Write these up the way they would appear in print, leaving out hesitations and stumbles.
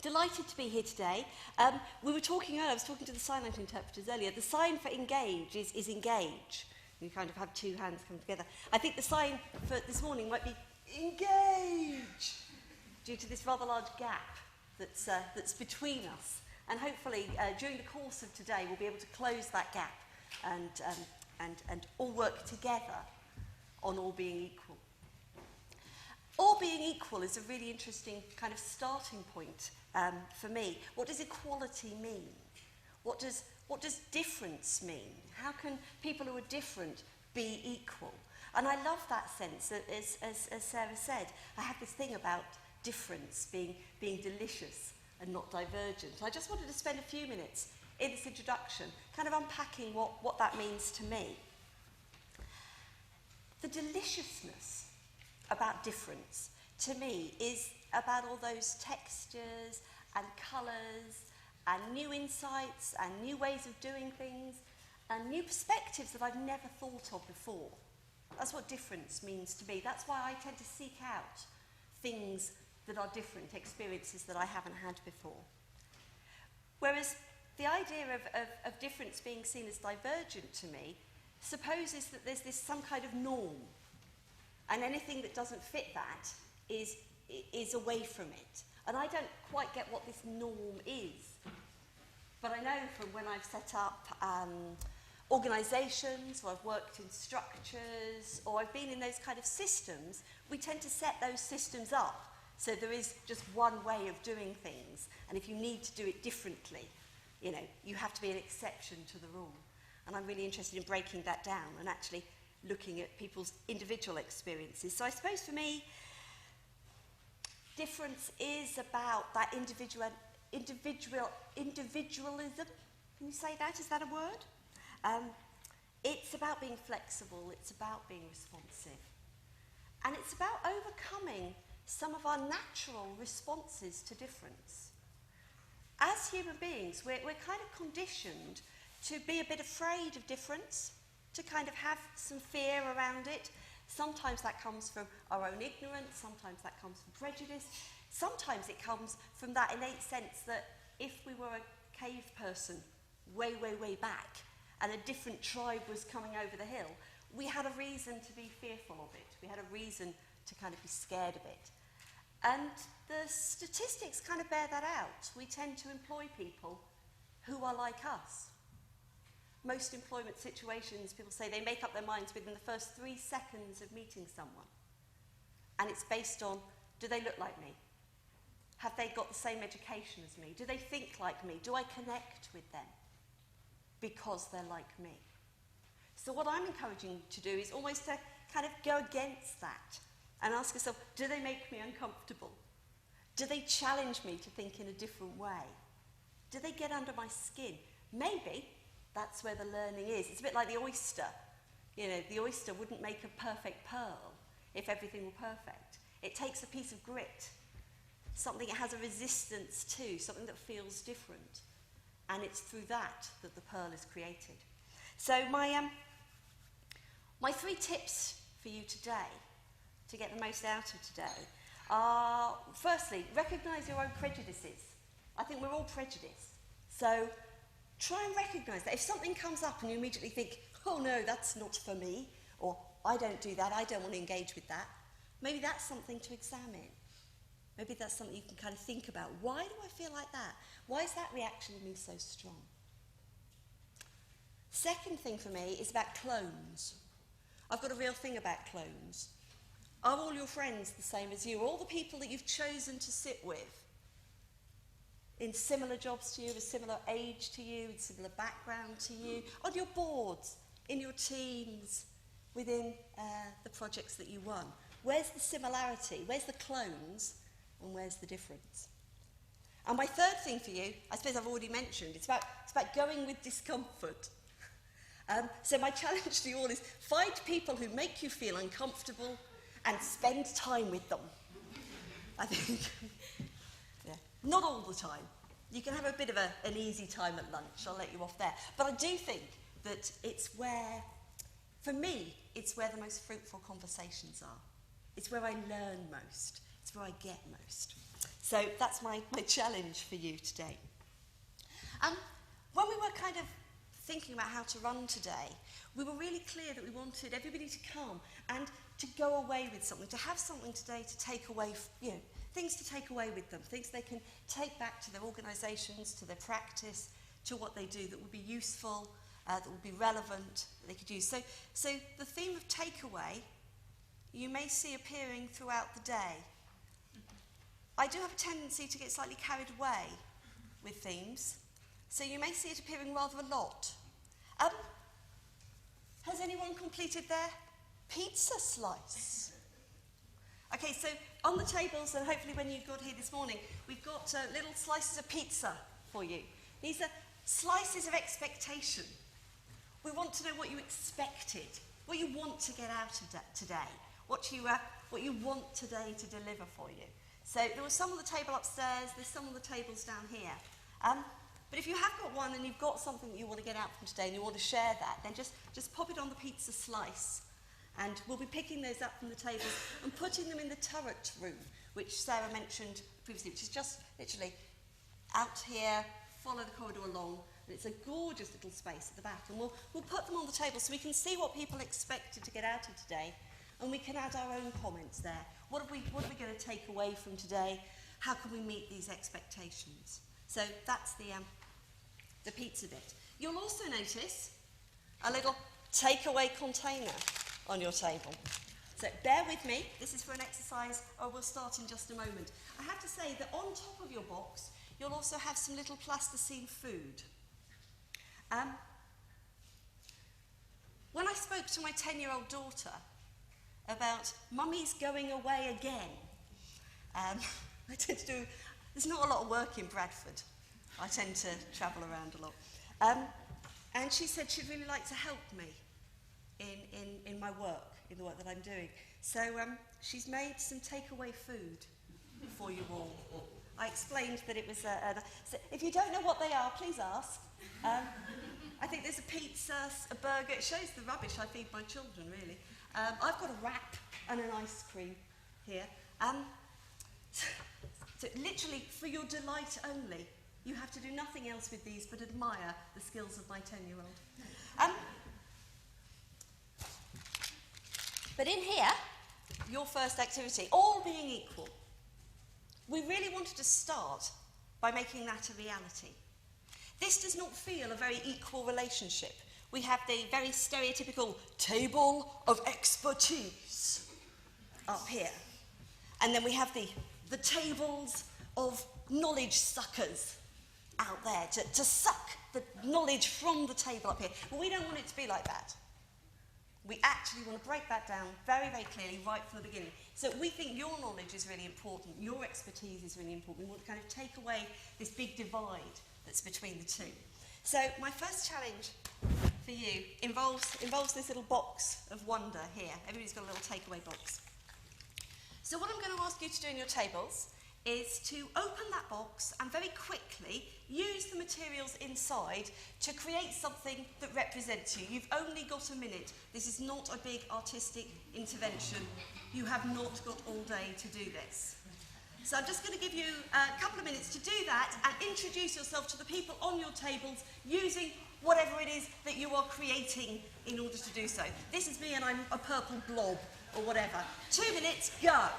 delighted to be here today. We were talking earlier, I was talking to the sign language interpreters earlier, the sign for engage is engage. You kind of have two hands come together. I think the sign for this morning might be engage, due to this rather large gap that's between us. And hopefully, during the course of today, we'll be able to close that gap and all work together on all being equal. All being equal is a really interesting kind of starting point for me. What does equality mean? What does difference mean? How can people who are different be equal? And I love that sense, as Sarah said. I have this thing about difference being delicious and not divergent. I just wanted to spend a few minutes in this introduction kind of unpacking what that means to me. The deliciousness about difference, to me, is about all those textures and colours and new insights and new ways of doing things and new perspectives that I've never thought of before. That's what difference means to me. That's why I tend to seek out things that are different, experiences that I haven't had before. Whereas the idea of difference being seen as divergent to me supposes that there's some kind of norm, and anything that doesn't fit that is away from it. And I don't quite get what this norm is. But I know from when I've set up organisations, or I've worked in structures, or I've been in those kind of systems, we tend to set those systems up so there is just one way of doing things. And if you need to do it differently, you know, you have to be an exception to the rule. And I'm really interested in breaking that down and actually looking at people's individual experiences. So I suppose for me, difference is about that individualism. Can you say that? Is that a word? It's about being flexible. It's about being responsive. And it's about overcoming some of our natural responses to difference. As human beings, we're kind of conditioned to be a bit afraid of difference, to kind of have some fear around it. Sometimes that comes from our own ignorance, sometimes that comes from prejudice, sometimes it comes from that innate sense that if we were a cave person way, way, way back and a different tribe was coming over the hill, we had a reason to be fearful of it. We had a reason to kind of be scared of it. And the statistics kind of bear that out. We tend to employ people who are like us. Most employment situations, people say they make up their minds within the first 3 seconds of meeting someone. And it's based on, do they look like me? Have they got the same education as me? Do they think like me? Do I connect with them? Because they're like me. So what I'm encouraging you to do is almost to kind of go against that and ask yourself, do they make me uncomfortable? Do they challenge me to think in a different way? Do they get under my skin? Maybe that's where the learning is. It's a bit like the oyster. You know, the oyster wouldn't make a perfect pearl if everything were perfect. It takes a piece of grit, something it has a resistance to, something that feels different. And it's through that that the pearl is created. So my 3 tips for you today, to get the most out of today, are, firstly, recognise your own prejudices. I think we're all prejudiced. So try and recognise that. If something comes up and you immediately think, oh no, that's not for me, or I don't do that, I don't want to engage with that, maybe that's something to examine. Maybe that's something you can kind of think about. Why do I feel like that? Why is that reaction in me so strong? Second thing for me is about clones. I've got a real thing about clones. Are all your friends the same as you? Are all the people that you've chosen to sit with in similar jobs to you, a similar age to you, a similar background to you, on your boards, in your teams, within the projects that you run? Where's the similarity? Where's the clones? And where's the difference? And my third thing for you, I suppose I've already mentioned, it's about going with discomfort. So my challenge to you all is find people who make you feel uncomfortable and spend time with them. I think, yeah, not all the time. You can have a bit of an easy time at lunch, I'll let you off there. But I do think that it's where, for me, it's where the most fruitful conversations are. It's where I learn most. It's where I get most. So that's my challenge for you today. When we were kind of thinking about how to run today, we were really clear that we wanted everybody to come and to go away with something, to have something today to take away, things to take away with them, things they can take back to their organisations, to their practice, to what they do that would be useful, that would be relevant, that they could use. So the theme of takeaway, you may see appearing throughout the day. I do have a tendency to get slightly carried away with themes, so you may see it appearing rather a lot. Has anyone completed their pizza slice? Okay, so on the tables, and hopefully when you got here this morning, we've got little slices of pizza for you. These are slices of expectation. We want to know what you expected, what you want to get out of today, what you want today to deliver for you. So there was some on the table upstairs, there's some on the tables down here. But if you have got one and you've got something that you want to get out from today and you want to share that, then just pop it on the pizza slice. And we'll be picking those up from the tables and putting them in the turret room, which Sarah mentioned previously, which is just literally out here, follow the corridor along, and it's a gorgeous little space at the back. And we'll put them on the table so we can see what people expected to get out of today, and we can add our own comments there. What are we going to take away from today? How can we meet these expectations? So that's the pizza bit. You'll also notice a little takeaway container on your table. So bear with me, this is for an exercise, or we'll start in just a moment. I have to say that on top of your box, you'll also have some little plasticine food. When I spoke to my 10-year-old daughter about Mummy's going away again, I tend to do, there's not a lot of work in Bradford. I tend to travel around a lot. And she said she'd really like to help me in my work, in the work that I'm doing. So she's made some takeaway food for you all. I explained that it was so if you don't know what they are, please ask. I think there's a pizza, a burger. It shows the rubbish I feed my children, really. I've got a wrap and an ice cream here. So literally, for your delight only, you have to do nothing else with these but admire the skills of my 10-year-old. But in here, your first activity, all being equal, we really wanted to start by making that a reality. This does not feel a very equal relationship. We have the very stereotypical table of expertise up here. And then we have the tables of knowledge suckers out there to suck the knowledge from the table up here. But we don't want it to be like that. We actually want to break that down very, very clearly right from the beginning. So we think your knowledge is really important, your expertise is really important. We want to kind of take away this big divide that's between the two. So my first challenge for you involves this little box of wonder here. Everybody's got a little takeaway box. So what I'm going to ask you to do in your tables is to open that box and very quickly use the materials inside to create something that represents you. You've only got a minute. This is not a big artistic intervention. You have not got all day to do this. So I'm just going to give you a couple of minutes to do that and introduce yourself to the people on your tables using whatever it is that you are creating in order to do so. This is me and I'm a purple blob or whatever. 2 minutes, go.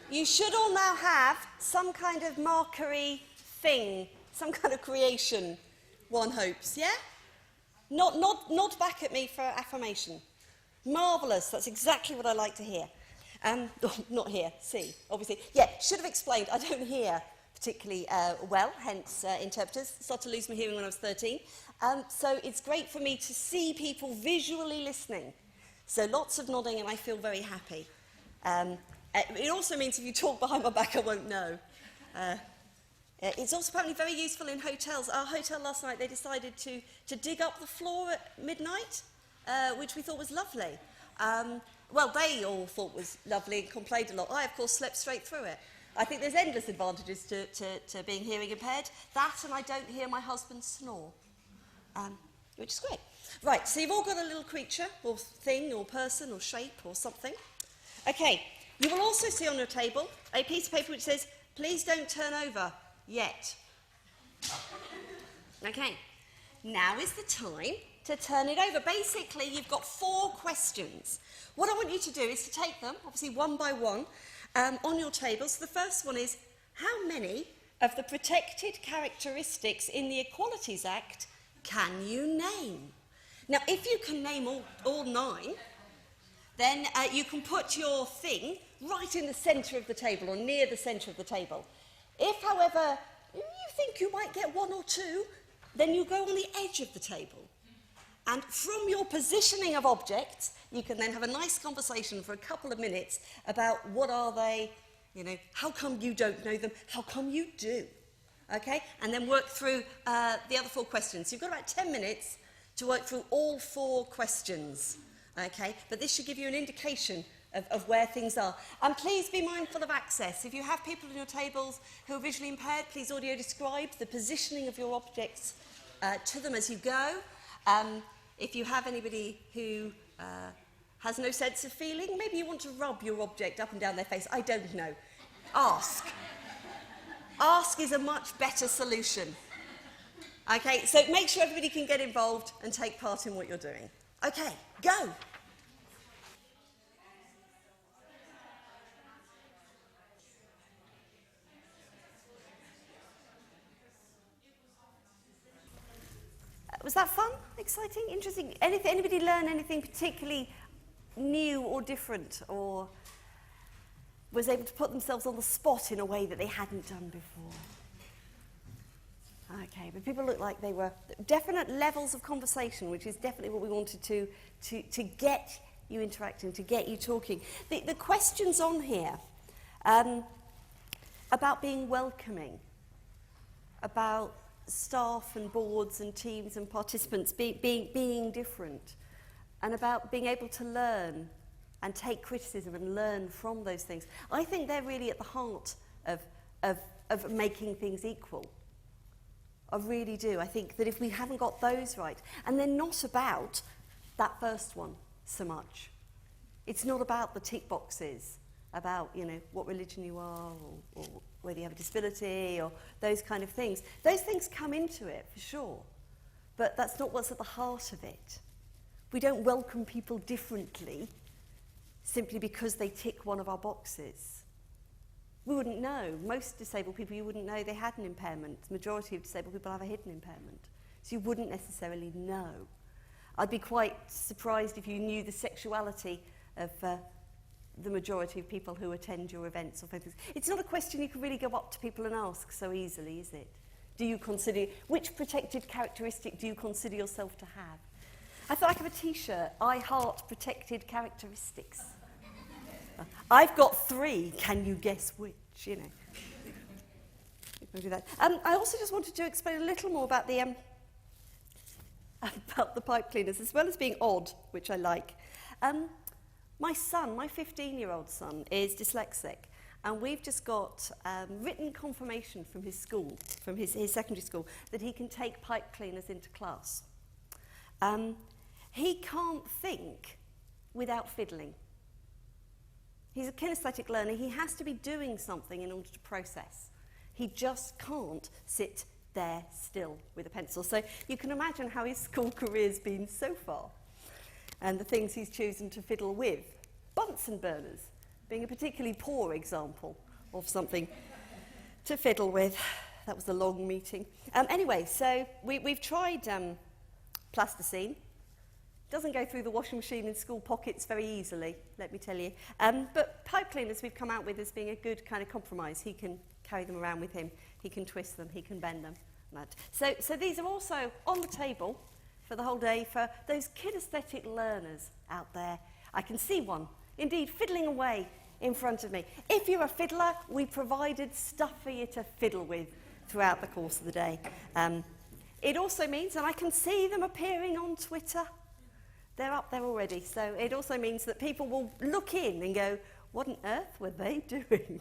You should all now have some kind of markery thing, some kind of creation, one hopes, yeah? Nod back at me for affirmation. Marvellous, that's exactly what I like to hear. Not here, C, obviously. Yeah, should have explained, I don't hear particularly well, hence interpreters. Started to lose my hearing when I was 13. So it's great for me to see people visually listening. So lots of nodding and I feel very happy. It also means if you talk behind my back, I won't know. It's also apparently very useful in hotels. Our hotel last night, they decided to dig up the floor at midnight, which we thought was lovely. Well, they all thought was lovely and complained a lot. I, of course, slept straight through it. I think there's endless advantages to being hearing impaired. That and I don't hear my husband snore, which is great. Right, so you've all got a little creature or thing or person or shape or something. Okay, you will also see on your table a piece of paper which says, please don't turn over yet. Okay, now is the time to turn it over. Basically, you've got 4 questions. What I want you to do is to take them, obviously one by one, on your table. So the first one is, how many of the protected characteristics in the Equalities Act can you name? Now, if you can name all 9, then you can put your thing right in the centre of the table or near the centre of the table. If, however, you think you might get 1 or 2, then you go on the edge of the table. And from your positioning of objects, you can then have a nice conversation for a couple of minutes about what are they, you know, how come you don't know them, how come you do, okay? And then work through the other 4 questions. So you've got about 10 minutes to work through all 4 questions, okay? But this should give you an indication of where things are. And please be mindful of access. If you have people on your tables who are visually impaired, please audio describe the positioning of your objects to them as you go. If you have anybody who has no sense of feeling, maybe you want to rub your object up and down their face. I don't know. Ask. Ask is a much better solution. Okay, so make sure everybody can get involved and take part in what you're doing. Okay, go. Was that fun? Exciting? Interesting? Anybody learn anything particularly new or different, or was able to put themselves on the spot in a way that they hadn't done before? Okay, but people look like they were definite levels of conversation, which is definitely what we wanted to get you interacting, to get you talking. The questions on here about being welcoming, about staff and boards and teams and participants being different, and about being able to learn and take criticism and learn from those things. I think they're really at the heart of making things equal. I really do. I think that if we haven't got those right, and they're not about that first one so much. It's not about the tick boxes, about, you know, what religion you are, or whether you have a disability, or those kind of things. Those things come into it, for sure. But that's not what's at the heart of it. We don't welcome people differently simply because they tick one of our boxes. We wouldn't know. Most disabled people, you wouldn't know they had an impairment. The majority of disabled people have a hidden impairment. So you wouldn't necessarily know. I'd be quite surprised if you knew the sexuality of the majority of people who attend your events or things. It's not a question you can really go up to people and ask so easily, is it? Do you consider, which protected characteristic do you consider yourself to have? I thought I'd have a t-shirt, I heart protected characteristics. I've got 3, can you guess which, you know? Do that. I also just wanted to explain a little more about the pipe cleaners, as well as being odd, which I like. My son, my 15-year-old son, is dyslexic, and we've just got written confirmation from his school, from his secondary school, that he can take pipe cleaners into class. He can't think without fiddling. He's a kinesthetic learner. He has to be doing something in order to process. He just can't sit there still with a pencil. So you can imagine how his school career's been so far, and the things he's chosen to fiddle with. Bunsen burners being a particularly poor example of something to fiddle with. That was a long meeting. Anyway, so we've tried plasticine. Doesn't go through the washing machine in school pockets very easily, let me tell you. But pipe cleaners we've come out with as being a good kind of compromise. He can carry them around with him, he can twist them, he can bend them. So these are also on the table for the whole day for those kinesthetic learners out there. I can see one, indeed, fiddling away in front of me. If you're a fiddler, we provided stuff for you to fiddle with throughout the course of the day. It also means, and I can see them appearing on Twitter, they're up there already, so it also means that people will look in and go, what on earth were they doing?